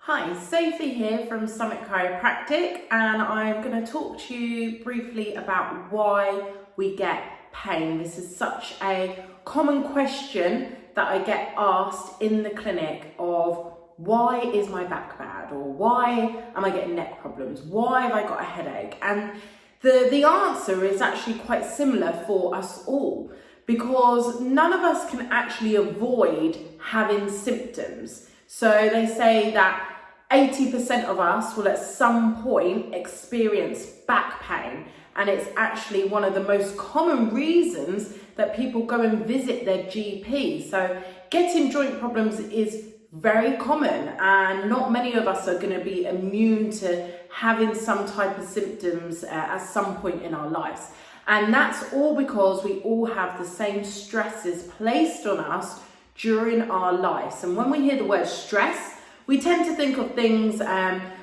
Hi, Sophie here from Summit Chiropractic, and I'm going to talk to you briefly about why we get pain. This is such a common question that I get asked in the clinic of why is my back bad, or why am I getting neck problems, why have I got a headache? And the answer is actually quite similar for us all, because none of us can actually avoid having symptoms. So they say that 80% of us will at some point experience back pain, and it's actually one of the most common reasons that people go and visit their GP. So getting joint problems is very common, and not many of us are going to be immune to having some type of symptoms at some point in our lives. And that's all because we all have the same stresses placed on us during our lives. And when we hear the word stress, we tend to think of things,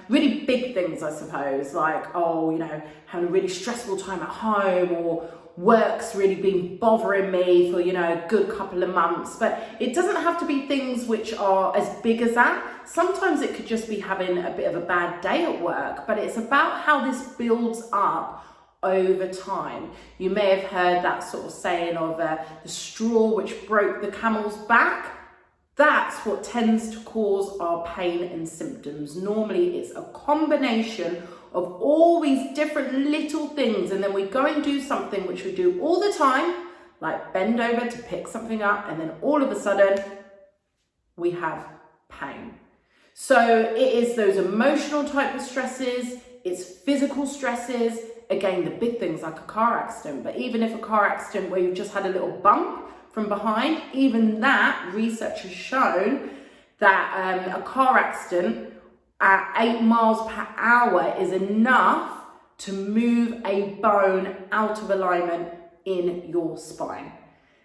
really big things, I suppose, like, having a really stressful time at home, or work's really been bothering me for, a good couple of months. But it doesn't have to be things which are as big as that. Sometimes it could just be having a bit of a bad day at work, but it's about how this builds up over time. You may have heard that sort of saying of the straw which broke the camel's back. That's what tends to cause our pain and symptoms. Normally it's a combination of all these different little things, and then we go and do something which we do all the time, like bend over to pick something up, and then all of a sudden we have pain. So it is those emotional type of stresses, it's physical stresses, again, the big things like a car accident. But even if a car accident where you've just had a little bump from behind, even that, research has shown that a car accident at 8 miles per hour is enough to move a bone out of alignment in your spine.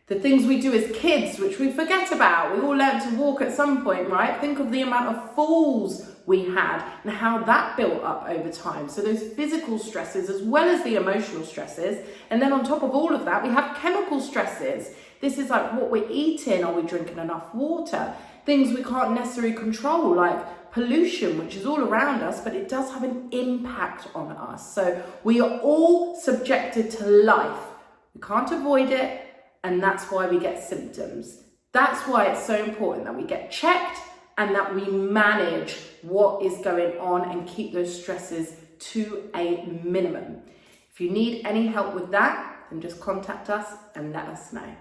The things we do as kids, which we forget about, we all learn to walk at some point, right? Think of the amount of falls we had and how that built up over time. So those physical stresses as well as the emotional stresses. And then on top of all of that, we have chemical stresses. This is like what we're eating. Are we drinking enough water? Things we can't necessarily control, like pollution, which is all around us, but it does have an impact on us. So we are all subjected to life. We can't avoid it, and that's why we get symptoms. That's why it's so important that we get checked and that we manage what is going on and keep those stresses to a minimum. If you need any help with that, then just contact us and let us know.